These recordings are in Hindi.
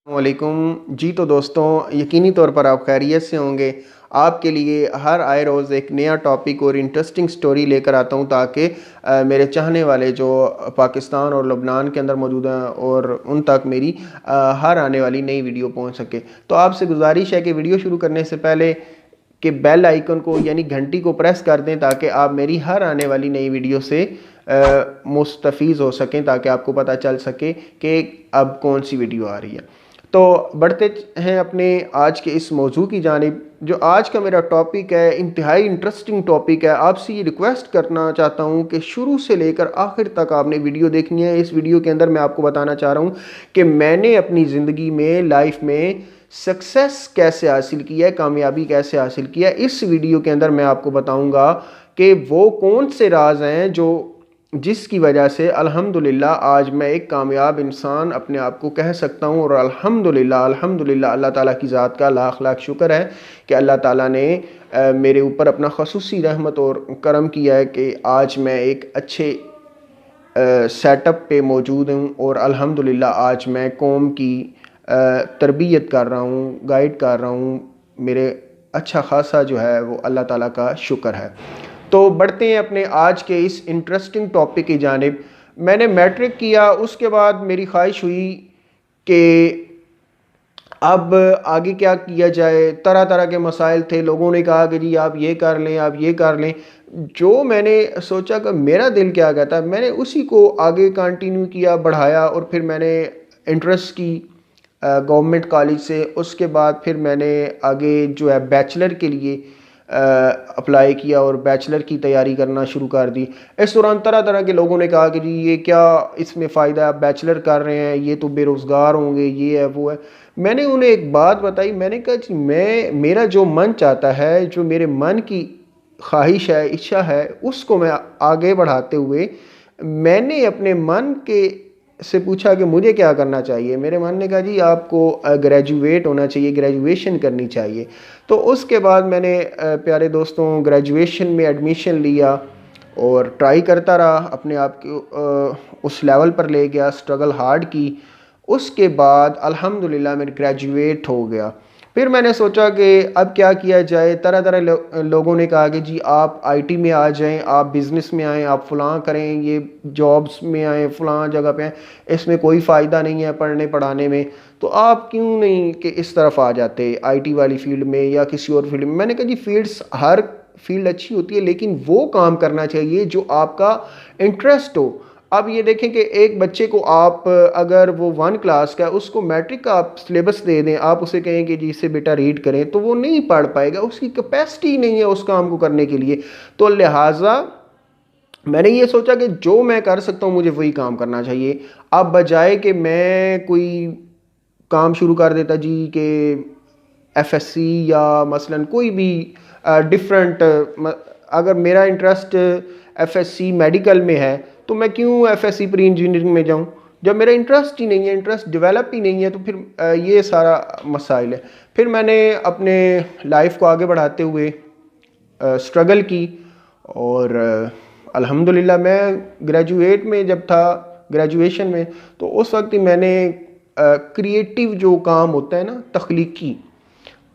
वालेकुम जी। तो दोस्तों, यकीनी तौर पर आप खैरियत से होंगे। आपके लिए हर आए रोज़ एक नया टॉपिक और इंटरेस्टिंग स्टोरी लेकर आता हूं ताकि मेरे चाहने वाले जो पाकिस्तान और लबनान के अंदर मौजूद हैं और उन तक मेरी हर आने वाली नई वीडियो पहुंच सके। तो आपसे गुजारिश है कि वीडियो शुरू करने से पहले कि बेल आइकन को यानी घंटी को प्रेस कर दें ताकि आप मेरी हर आने वाली नई वीडियो से मुस्तफ़ीज़ हो सकें, ताकि आपको पता चल सके कि अब कौन सी वीडियो आ रही है। तो बढ़ते हैं अपने आज के इस मौजू की जानिब। जो आज का मेरा टॉपिक है, इंतहाई इंटरेस्टिंग टॉपिक है। आपसे ये रिक्वेस्ट करना चाहता हूँ कि शुरू से लेकर आखिर तक आपने वीडियो देखनी है। इस वीडियो के अंदर मैं आपको बताना चाह रहा हूँ कि मैंने अपनी ज़िंदगी में, लाइफ में सक्सेस कैसे हासिल किया है, कामयाबी कैसे हासिल किया है। इस वीडियो के अंदर मैं आपको बताऊँगा कि वो कौन से राज हैं जो जिसकी वजह से अल्हम्दुलिल्लाह आज मैं एक कामयाब इंसान अपने आप को कह सकता हूँ। और अल्हम्दुलिल्लाह अल्हम्दुलिल्लाह अल्लाह ताला की ज़ात का लाख लाख शुक्र है कि अल्लाह ताला ने मेरे ऊपर अपना ख़ुसूसी रहमत और करम किया है कि आज मैं एक अच्छे सेटअप पे मौजूद हूँ। और अल्हम्दुलिल्लाह आज मैं कौम की तरबियत कर रहा हूँ, गाइड कर रहा हूँ। मेरे अच्छा खासा जो है वो अल्लाह ताला का शुक्र है। तो बढ़ते हैं अपने आज के इस इंटरेस्टिंग टॉपिक की जानिब। मैंने मैट्रिक किया, उसके बाद मेरी ख्वाहिश हुई कि अब आगे क्या किया जाए। तरह तरह के मसाइल थे। लोगों ने कहा कि जी आप ये कर लें, आप ये कर लें। जो मैंने सोचा कि मेरा दिल क्या कहता है, मैंने उसी को आगे कंटिन्यू किया, बढ़ाया। और फिर मैंने इंट्रेंस की गवर्नमेंट कॉलेज से। उसके बाद फिर मैंने आगे जो है बैचलर के लिए अप्लाई किया और बैचलर की तैयारी करना शुरू कर दी। इस दौरान तरह तरह के लोगों ने कहा कि जी ये क्या इसमें फ़ायदा है, आप बैचलर कर रहे हैं, ये तो बेरोज़गार होंगे, ये है वो है। मैंने उन्हें एक बात बताई। मैंने कहा जी मेरा जो मन चाहता है, जो मेरे मन की ख्वाहिश है, इच्छा है, उसको मैं आगे बढ़ाते हुए मैंने अपने मन के से पूछा कि मुझे क्या करना चाहिए। मेरे मन ने कहा जी आपको ग्रेजुएट होना चाहिए, ग्रेजुएशन करनी चाहिए। तो उसके बाद मैंने प्यारे दोस्तों ग्रेजुएशन में एडमिशन लिया और ट्राई करता रहा, अपने आप को उस लेवल पर ले गया, स्ट्रगल हार्ड की। उसके बाद अल्हम्दुलिल्लाह मैं ग्रेजुएट हो गया। फिर मैंने सोचा कि अब क्या किया जाए। तरह तरह लोगों ने कहा कि जी आप आईटी में आ जाएं, आप बिज़नेस में आएँ, आप फ़लाँ करें, ये जॉब्स में आएँ, फ़लाँ जगह पे आएँ, इसमें कोई फ़ायदा नहीं है पढ़ने पढ़ाने में, तो आप क्यों नहीं कि इस तरफ आ जाते आईटी वाली फ़ील्ड में या किसी और फील्ड में। मैंने कहा जी फील्ड्स, हर फील्ड अच्छी होती है, लेकिन वो काम करना चाहिए जो आपका इंटरेस्ट हो। अब ये देखें कि एक बच्चे को आप अगर वो 1 क्लास का है, उसको मैट्रिक का आप सिलेबस दे दें, आप उसे कहें कि जी इसे बेटा रीड करें, तो वो नहीं पढ़ पाएगा, उसकी कैपेसिटी नहीं है उस काम को करने के लिए। तो लिहाजा मैंने ये सोचा कि जो मैं कर सकता हूँ मुझे वही काम करना चाहिए। अब बजाय कि मैं कोई काम शुरू कर देता जी कि एफएससी या मसलन कोई भी डिफरेंट, अगर मेरा इंटरेस्ट एफएससी मेडिकल में है तो मैं क्यों एफएससी प्री इंजीनियरिंग में जाऊं। जब मेरा इंटरेस्ट ही नहीं है, इंटरेस्ट डेवलप ही नहीं है, तो फिर ये सारा मसाइल है। फिर मैंने अपने लाइफ को आगे बढ़ाते हुए स्ट्रगल की और अल्हम्दुलिल्लाह मैं ग्रेजुएट में जब था, ग्रेजुएशन में, तो उस वक्त ही मैंने क्रिएटिव जो काम होता है ना, तख्लीकी,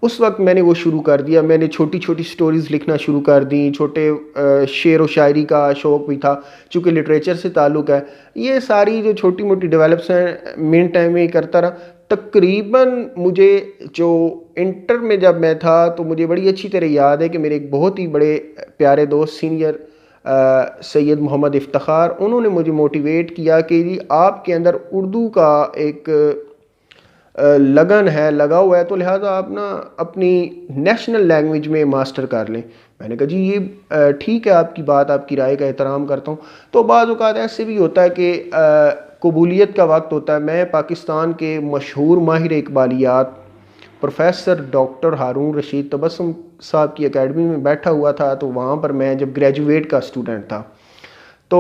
उस वक्त मैंने वो शुरू कर दिया। मैंने छोटी छोटी स्टोरीज़ लिखना शुरू कर दी। छोटे शेर व शायरी का शौक़ भी था, चूँकि लिटरेचर से ताल्लुक़ है। ये सारी जो छोटी मोटी डेवलप्स हैं मेन टाइम में करता रहा। तकरीबन मुझे जो इंटर में जब मैं था तो मुझे बड़ी अच्छी तरह याद है कि मेरे एक बहुत ही बड़े प्यारे दोस्त सीनियर सैयद मोहम्मद इफ्तिखार, उन्होंने मुझे मोटिवेट किया कि जी आपके अंदर उर्दू का एक लगन है, लगा हुआ है, तो लिहाजा आप ना अपनी नेशनल लैंग्वेज में मास्टर कर लें। मैंने कहा जी ये ठीक है, आपकी बात, आपकी राय का एहतराम करता हूँ। तो बाज़ औक़ात ऐसे भी होता है कि कबूलियत का वक्त होता है। मैं पाकिस्तान के मशहूर माहिर इकबालियात प्रोफेसर डॉक्टर हारून रशीद तबस्सुम साहब की एकेडमी में बैठा हुआ था। तो वहाँ पर मैं जब ग्रेजुएट का स्टूडेंट था, तो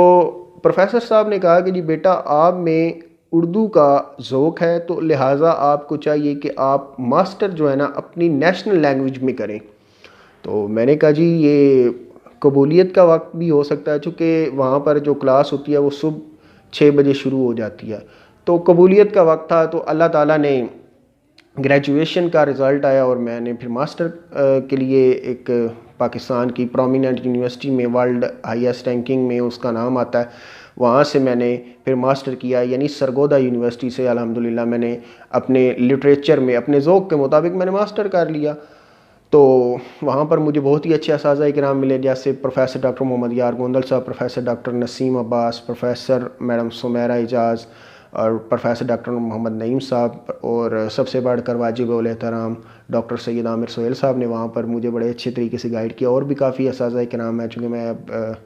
प्रोफेसर साहब ने कहा कि जी बेटा आप में उर्दू का ज़ौक़ है, तो लिहाजा आपको चाहिए कि आप मास्टर जो है ना अपनी नेशनल लैंग्वेज में करें। तो मैंने कहा जी ये कबूलियत का वक्त भी हो सकता है, चूँकि वहाँ पर जो क्लास होती है वो सुबह 6 बजे शुरू हो जाती है। तो कबूलियत का वक्त था, तो अल्लाह ताला ने ग्रेजुएशन का रिज़ल्ट आया और मैंने फिर मास्टर के लिए एक पाकिस्तान की प्रोमिनेंट यूनिवर्सिटी में, वर्ल्ड हाईएस्ट रैंकिंग में उसका नाम आता है, वहाँ से मैंने फिर मास्टर किया, यानी सरगोदा यूनिवर्सिटी से अल्हम्दुलिल्लाह मैंने अपने लिटरेचर में अपने ज़ौक़ के मुताबिक मैंने मास्टर कर लिया। तो वहाँ पर मुझे बहुत ही अच्छे असातिज़ा इकराम मिले, जैसे professor doctor Mohammad Yar Gondal Sahab, professor doctor Naseem Abbas, professor madam Sumera Ejaz और प्रोफेसर डॉक्टर मोहम्मद नईम साहब, और सबसे बढ़कर वाजिब उल एहतराम डॉक्टर सैयद आमिर सोहेल साहब ने वहाँ पर मुझे बड़े अच्छे तरीके से गाइड किया। और भी काफ़ी असातिज़ा इकराम है, चूँकि मैं अब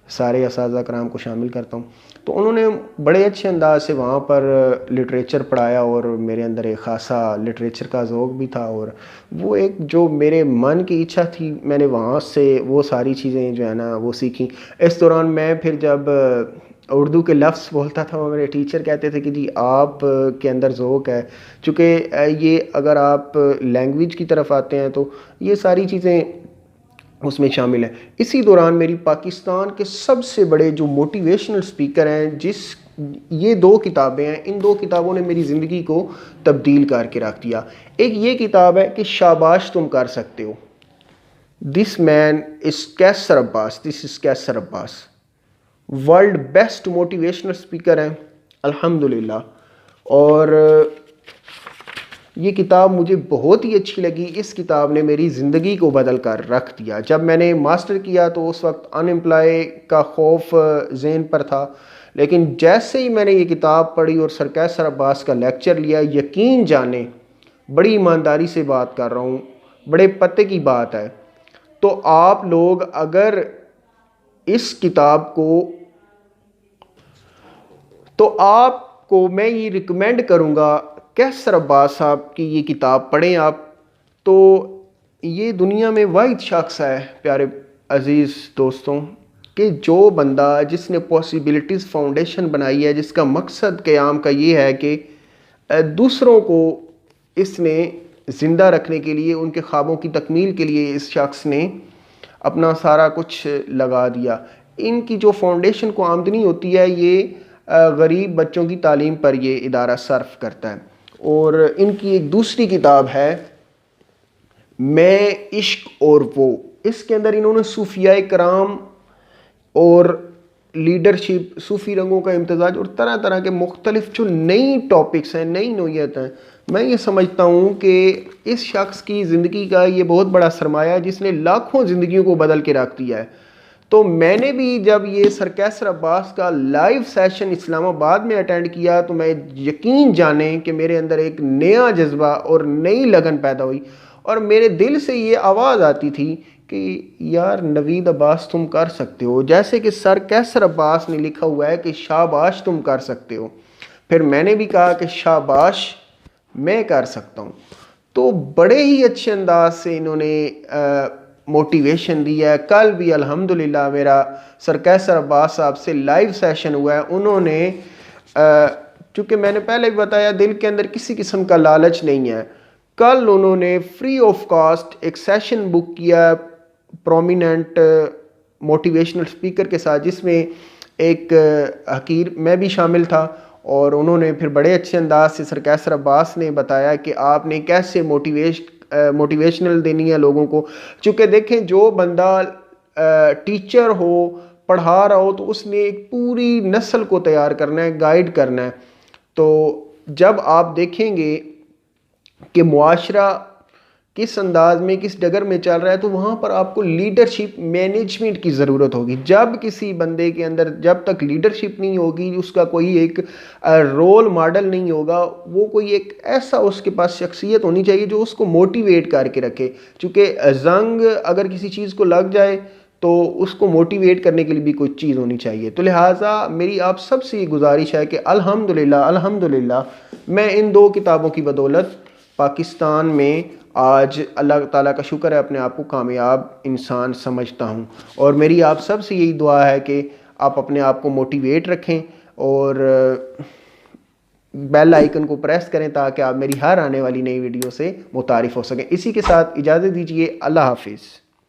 सारे असातिज़ा कराम को शामिल करता हूँ, तो उन्होंने बड़े अच्छे अंदाज से वहाँ पर लिटरेचर पढ़ाया और मेरे अंदर एक ख़ासा लिटरेचर का ज़ौक़ भी था, और वो एक जो मेरे मन की इच्छा थी, मैंने वहाँ से वो सारी चीज़ें जो है ना वो सीखी। इस दौरान मैं फिर जब उर्दू के लफ्ज़ बोलता था, वो मेरे टीचर कहते थे कि जी आप के अंदर ज़ौक़ है, चूँकि ये अगर आप लैंग्वेज की तरफ आते हैं तो ये सारी चीज़ें उसमें शामिल है। इसी दौरान मेरी पाकिस्तान के सबसे बड़े जो मोटिवेशनल स्पीकर हैं, ये 2 किताबें हैं, इन 2 किताबों ने मेरी ज़िंदगी को तब्दील करके रख दिया। एक ये किताब है कि शाबाश तुम कर सकते हो, this man is Qaiser Abbas, this is Qaiser Abbas, world best motivational speaker हैं अल्हम्दुलिल्लाह। और ये किताब मुझे बहुत ही अच्छी लगी। इस किताब ने मेरी ज़िंदगी को बदल कर रख दिया। जब मैंने मास्टर किया तो उस वक्त अनएम्प्लॉय का खौफ ज़हन पर था, लेकिन जैसे ही मैंने ये किताब पढ़ी और सर कैसर अब्बास का लेक्चर लिया, यकीन जाने, बड़ी ईमानदारी से बात कर रहा हूँ, बड़े पते की बात है, तो आप लोग अगर इस किताब को, तो आपको मैं ये रिकमेंड करूँगा कैसर अब्बास साहब की ये किताब पढ़ें आप। तो ये दुनिया में वाहिद शख्स है प्यारे अज़ीज़ दोस्तों, कि जो बंदा जिसने पॉसिबिलिटीज़ फाउंडेशन बनाई है, जिसका मकसद क़याम का ये है कि दूसरों को इसने ज़िंदा रखने के लिए, उनके ख्वाबों की तकमील के लिए इस शख्स ने अपना सारा कुछ लगा दिया। इनकी जो फाउंडेशन को आमदनी होती है, ये गरीब बच्चों की तालीम पर ये इदारा सर्फ करता है। और इनकी एक दूसरी किताब है मैं इश्क और वो, इसके अंदर इन्होंने सूफिया कराम और लीडरशिप, सूफ़ी रंगों का इम्तजाज और तरह तरह के मुख्तलिफ जो नई टॉपिक्स हैं, नई नोयत हैं, मैं ये समझता हूँ कि इस शख्स की ज़िंदगी का ये बहुत बड़ा सरमाया है जिसने लाखों ज़िंदगियों को बदल के रख दिया है। तो मैंने भी जब ये सर कैसर अब्बास का लाइव सेशन इस्लामाबाद में अटेंड किया, तो मैं यकीन जाने कि मेरे अंदर एक नया जज्बा और नई लगन पैदा हुई, और मेरे दिल से ये आवाज़ आती थी कि यार नवीद अब्बास तुम कर सकते हो, जैसे कि सर कैसर अब्बास ने लिखा हुआ है कि शाबाश तुम कर सकते हो। फिर मैंने भी कहा कि शाबाश मैं कर सकता हूँ। तो बड़े ही अच्छे अंदाज से इन्होंने मोटिवेशन दी है। कल भी अल्हम्दुलिल्लाह मेरा सर कैसर अब्बास साहब से लाइव सेशन हुआ है। उन्होंने चूँकि मैंने पहले भी बताया, दिल के अंदर किसी किस्म का लालच नहीं है, कल उन्होंने फ्री ऑफ कॉस्ट एक सेशन बुक किया प्रोमिनेंट मोटिवेशनल स्पीकर के साथ, जिसमें एक हकीर मैं भी शामिल था, और उन्होंने फिर बड़े अच्छे अंदाज से सर कैसर अब्बास ने बताया कि आपने कैसे मोटिवेशनल देनी है लोगों को। चूँकि देखें, जो बंदा टीचर हो, पढ़ा रहा हो, तो उसने एक पूरी नस्ल को तैयार करना है, गाइड करना है। तो जब आप देखेंगे कि मुआशरा किस अंदाज में, किस डगर में चल रहा है, तो वहाँ पर आपको लीडरशिप मैनेजमेंट की ज़रूरत होगी। जब किसी बंदे के अंदर जब तक लीडरशिप नहीं होगी, उसका कोई एक रोल मॉडल नहीं होगा, वो कोई एक ऐसा उसके पास शख्सियत होनी चाहिए जो उसको मोटिवेट करके रखे। चूँकि जंग अगर किसी चीज़ को लग जाए तो उसको मोटिवेट करने के लिए भी कोई चीज़ होनी चाहिए। तो लिहाजा मेरी आप सबसे ये गुजारिश है कि अल्हम्दुलिल्लाह मैं इन 2 किताबों की बदौलत पाकिस्तान में आज अल्लाह ताला का शुक्र है अपने आप को कामयाब इंसान समझता हूँ। और मेरी आप सब से यही दुआ है कि आप अपने आप को मोटिवेट रखें और बेल आइकन को प्रेस करें ताकि आप मेरी हर आने वाली नई वीडियो से मुतारिफ़ हो सकें। इसी के साथ इजाज़त दीजिए। अल्लाह हाफिज़।